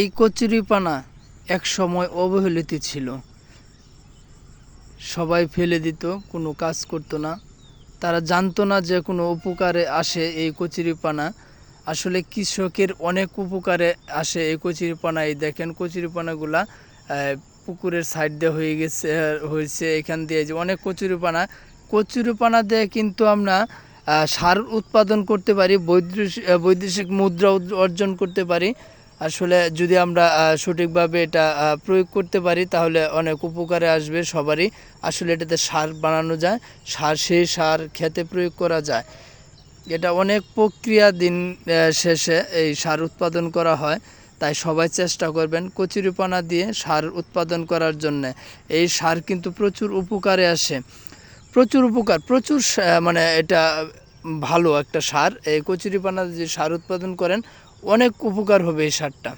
এই কচুরিপানা এক সময় অবহেলিত ছিল। সবাই ফেলে দিত, কোনো কাজ করতো না। তারা জানতো না যে কোনো উপকারে আসে এই কচুরিপানা। আসলে কৃষকের অনেক উপকারে আসে এই কচুরিপানা। এই দেখেন কচুরিপানাগুলা পুকুরের সাইড দিয়ে হয়েছে এখান দিয়ে যে অনেক কচুরিপানা দিয়ে কিন্তু আমরা সার উৎপাদন করতে পারি, বৈদেশিক মুদ্রা অর্জন করতে পারি। আসলে যদি আমরা সঠিকভাবে এটা প্রয়োগ করতে পারি তাহলে অনেক উপকারে আসবে সবারই। আসলে এটাতে সার বানানো যায়, সেই সার খেতে প্রয়োগ করা যায়। এটা অনেক প্রক্রিয়া দিন শেষে এই সার উৎপাদন করা হয়। তাই সবাই চেষ্টা করবেন কচুরিপানা দিয়ে সার উৎপাদন করার জন্য। এই সার কিন্তু প্রচুর উপকারে আসে, প্রচুর মানে এটা ভালো একটা সার। এই কচুরিপানা যদি সার উৎপাদন করেন অনেক উপকার হবে এই সারটা।